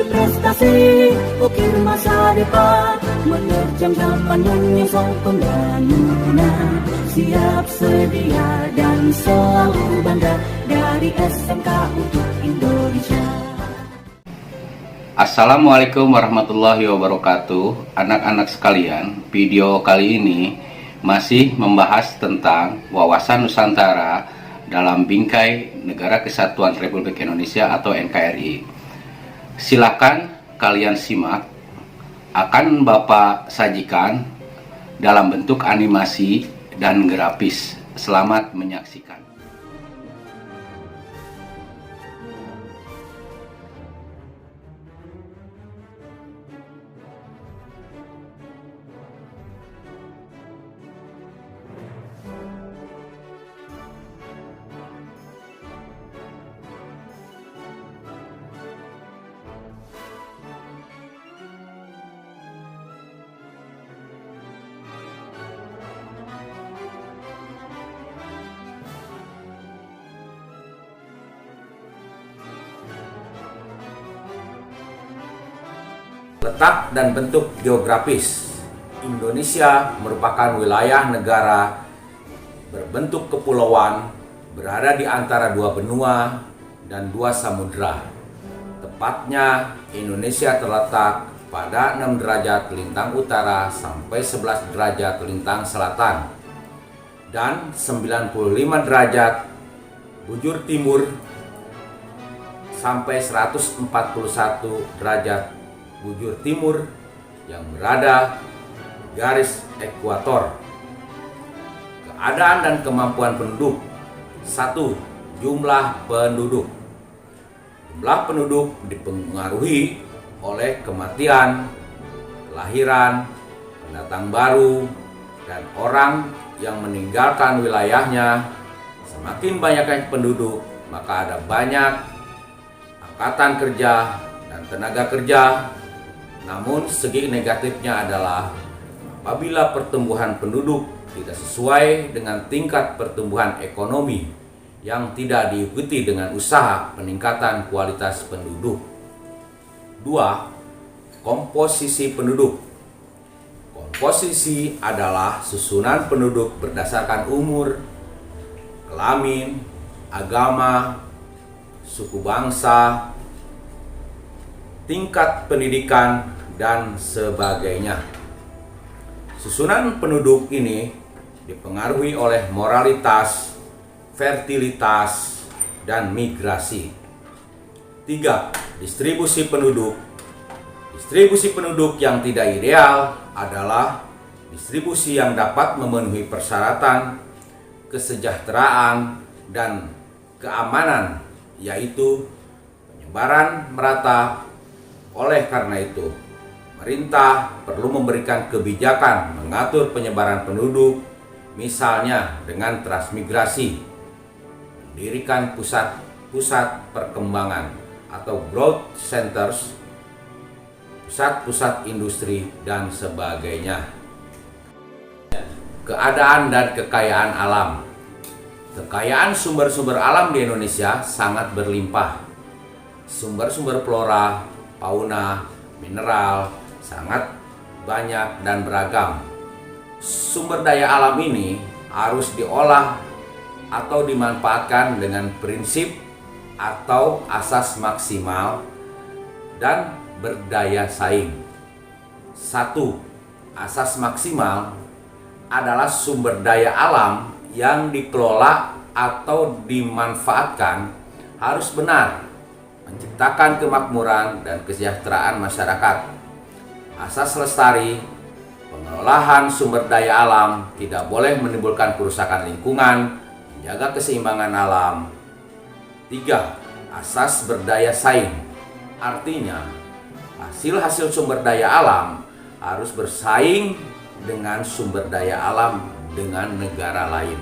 menuju prestasi, ukir masa depan, menerjang zaman menyongsong pembangunan. Siap sedia dan selalu bangga dari SMK untuk Indonesia. Assalamualaikum warahmatullahi wabarakatuh. Anak-anak sekalian, video kali ini masih membahas tentang wawasan Nusantara dalam bingkai Negara Kesatuan Republik Indonesia atau NKRI. Silakan kalian simak, akan Bapak sajikan dalam bentuk animasi dan grafis. Selamat menyaksikan. Letak dan bentuk geografis. Indonesia merupakan wilayah negara berbentuk kepulauan, berada di antara dua benua dan dua samudera. Tepatnya, Indonesia terletak pada 6 derajat lintang utara sampai 11 derajat lintang selatan dan 95 derajat bujur timur sampai 141 derajat bujur timur yang berada di garis ekuator. Keadaan dan kemampuan penduduk. 1. Jumlah penduduk. Jumlah penduduk dipengaruhi oleh kematian, kelahiran, pendatang baru, dan orang yang meninggalkan wilayahnya. Semakin banyaknya penduduk, maka ada banyak angkatan kerja dan tenaga kerja. Namun segi negatifnya adalah apabila pertumbuhan penduduk tidak sesuai dengan tingkat pertumbuhan ekonomi yang tidak diikuti dengan usaha peningkatan kualitas penduduk. 2. Komposisi penduduk. Komposisi adalah susunan penduduk berdasarkan umur, kelamin, agama, suku bangsa, tingkat pendidikan, dan sebagainya. Susunan penduduk ini dipengaruhi oleh moralitas, fertilitas, dan migrasi. 3. Distribusi penduduk. Distribusi penduduk yang tidak ideal adalah distribusi yang dapat memenuhi persyaratan kesejahteraan dan keamanan, yaitu penyebaran merata. Oleh karena itu, pemerintah perlu memberikan kebijakan mengatur penyebaran penduduk, misalnya dengan transmigrasi, mendirikan pusat-pusat perkembangan atau growth centers, pusat-pusat industri, dan sebagainya. Keadaan dan kekayaan alam. Kekayaan sumber-sumber alam di Indonesia sangat berlimpah. Sumber-sumber flora, fauna, mineral sangat banyak dan beragam. Sumber daya alam ini harus diolah atau dimanfaatkan dengan prinsip atau asas maksimal dan berdaya saing. 1. Asas maksimal adalah sumber daya alam yang dikelola atau dimanfaatkan harus benar, menciptakan kemakmuran dan kesejahteraan masyarakat. Asas lestari, pengelolaan sumber daya alam tidak boleh menimbulkan kerusakan lingkungan, menjaga keseimbangan alam. 3. Asas berdaya saing, artinya hasil-hasil sumber daya alam harus bersaing dengan sumber daya alam dengan negara lain.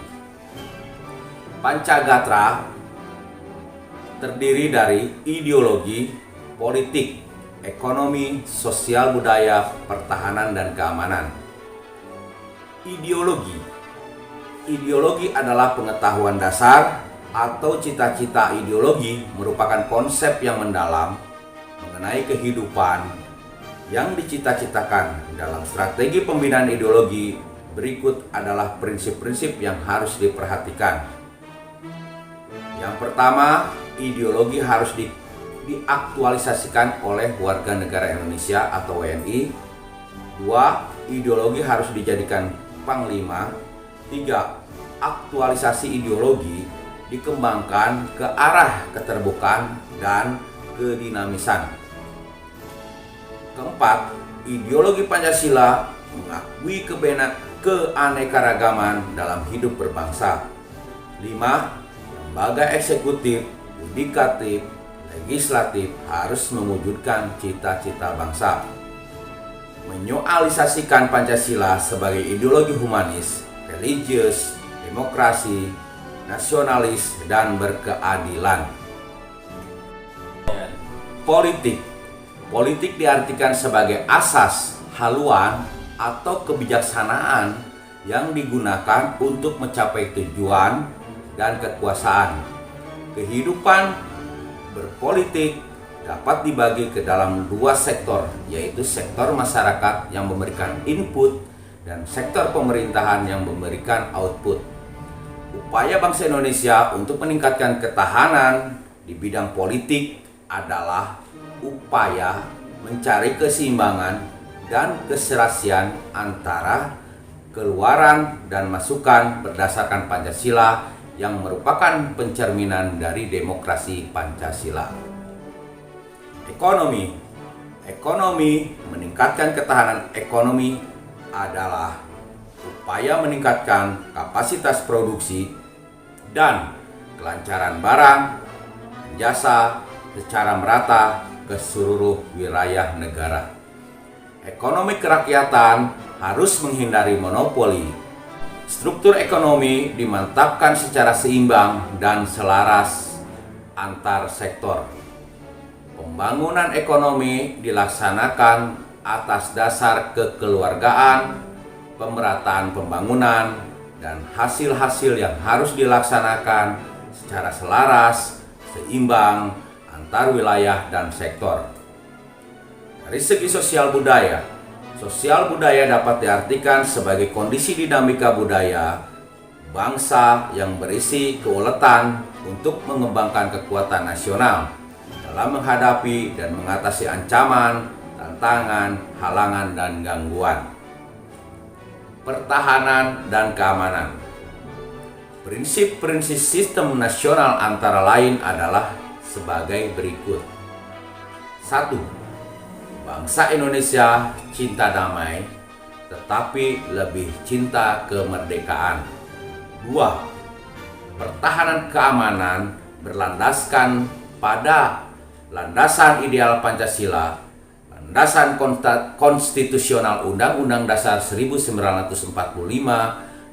Pancagatra terdiri dari ideologi, politik, ekonomi, sosial budaya, pertahanan, dan keamanan. Ideologi. Ideologi adalah pengetahuan dasar atau cita-cita. Ideologi merupakan konsep yang mendalam mengenai kehidupan yang dicita-citakan dalam strategi pembinaan ideologi berikut adalah prinsip-prinsip yang harus diperhatikan. Yang pertama, ideologi harus diaktualisasikan oleh warga negara Indonesia atau WNI. 2. Ideologi harus dijadikan panglima. 3. Aktualisasi ideologi dikembangkan ke arah keterbukaan dan kedinamisan. Keempat, ideologi Pancasila mengakui keanekaragaman dalam hidup berbangsa. 5. Lembaga eksekutif, yudikatif, legislatif harus mewujudkan cita-cita bangsa. Menyoalisasikan Pancasila sebagai ideologi humanis, religius, demokrasi, nasionalis, dan berkeadilan. Politik diartikan sebagai asas, haluan, atau kebijaksanaan yang digunakan untuk mencapai tujuan dan kekuasaan. Kehidupan berpolitik dapat dibagi ke dalam dua sektor, yaitu sektor masyarakat yang memberikan input dan sektor pemerintahan yang memberikan output. Upaya bangsa Indonesia untuk meningkatkan ketahanan di bidang politik adalah upaya mencari keseimbangan dan keserasian antara keluaran dan masukan berdasarkan Pancasila yang merupakan pencerminan dari demokrasi Pancasila. Ekonomi meningkatkan ketahanan ekonomi adalah upaya meningkatkan kapasitas produksi dan kelancaran barang, jasa secara merata ke seluruh wilayah negara. Ekonomi kerakyatan harus menghindari monopoli. Struktur ekonomi dimantapkan secara seimbang dan selaras antar sektor. Pembangunan ekonomi dilaksanakan atas dasar kekeluargaan, pemerataan pembangunan, dan hasil-hasil yang harus dilaksanakan secara selaras, seimbang antar wilayah dan sektor. Dari segi sosial budaya dapat diartikan sebagai kondisi dinamika budaya bangsa yang berisi keuletan untuk mengembangkan kekuatan nasional dalam menghadapi dan mengatasi ancaman, tantangan, halangan, dan gangguan. Pertahanan dan keamanan. Prinsip-prinsip sistem nasional antara lain adalah sebagai berikut. 1. Bangsa Indonesia cinta damai, tetapi lebih cinta kemerdekaan. 2. Pertahanan keamanan berlandaskan pada landasan ideal Pancasila, landasan konstitusional Undang-Undang Dasar 1945,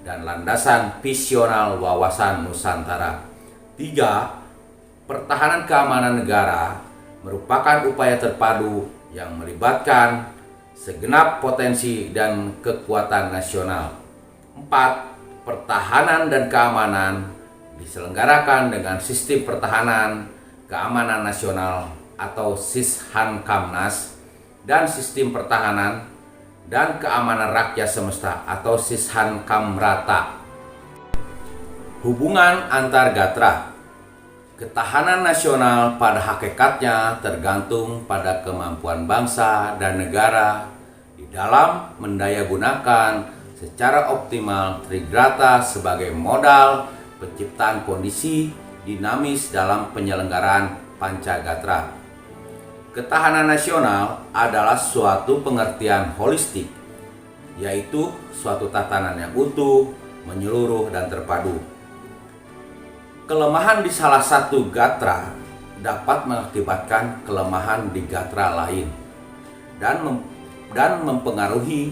dan landasan visional wawasan Nusantara. 3. Pertahanan keamanan negara merupakan upaya terpadu yang melibatkan segenap potensi dan kekuatan nasional. 4. Pertahanan dan keamanan diselenggarakan dengan sistem pertahanan keamanan nasional atau Sishankamnas dan sistem pertahanan dan keamanan rakyat semesta atau Sishankamrata. Hubungan antar gatra. Ketahanan nasional pada hakikatnya tergantung pada kemampuan bangsa dan negara di dalam mendayagunakan secara optimal trigrata sebagai modal penciptaan kondisi dinamis dalam penyelenggaraan Pancagatra. Ketahanan nasional adalah suatu pengertian holistik, yaitu suatu tatanan yang utuh, menyeluruh, dan terpadu. Kelemahan di salah satu gatra dapat mengakibatkan kelemahan di gatra lain dan mempengaruhi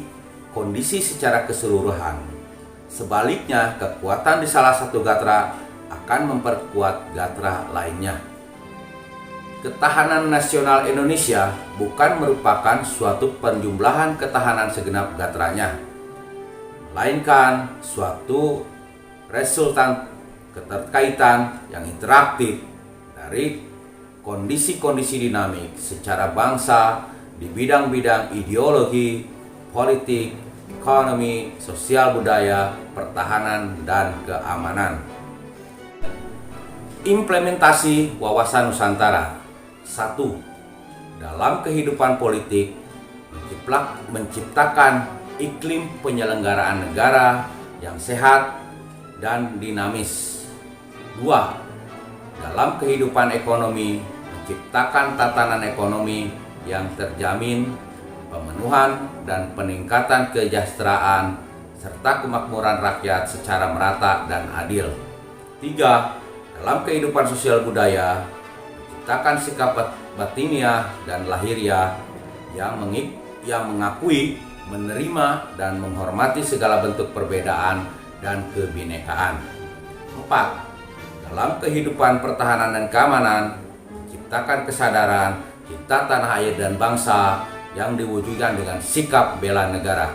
kondisi secara keseluruhan. Sebaliknya, kekuatan di salah satu gatra akan memperkuat gatra lainnya. Ketahanan nasional Indonesia bukan merupakan suatu penjumlahan ketahanan segenap gatranya, melainkan suatu resultan keterkaitan yang interaktif dari kondisi-kondisi dinamik secara bangsa di bidang-bidang ideologi, politik, ekonomi, sosial budaya, pertahanan, dan keamanan. Implementasi wawasan Nusantara. 1. Dalam kehidupan politik, menciptakan iklim penyelenggaraan negara yang sehat dan dinamis. 2. Dalam kehidupan ekonomi, menciptakan tatanan ekonomi yang terjamin, pemenuhan dan peningkatan kesejahteraan serta kemakmuran rakyat secara merata dan adil. 3. Dalam kehidupan sosial budaya, menciptakan sikap batiniah dan lahiriah yang mengakui, menerima, dan menghormati segala bentuk perbedaan dan kebinekaan. 4. Dalam kehidupan pertahanan dan keamanan, menciptakan kesadaran cinta tanah air dan bangsa yang diwujudkan dengan sikap bela negara.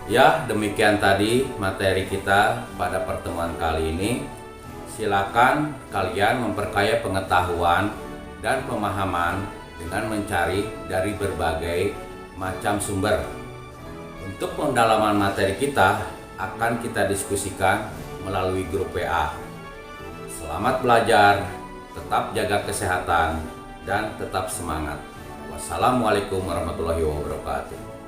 Ya, demikian tadi materi kita pada pertemuan kali ini. Silakan kalian memperkaya pengetahuan dan pemahaman dengan mencari dari berbagai macam sumber. Untuk pendalaman materi kita akan kita diskusikan melalui grup WA. Selamat belajar, tetap jaga kesehatan, dan tetap semangat. Wassalamualaikum warahmatullahi wabarakatuh.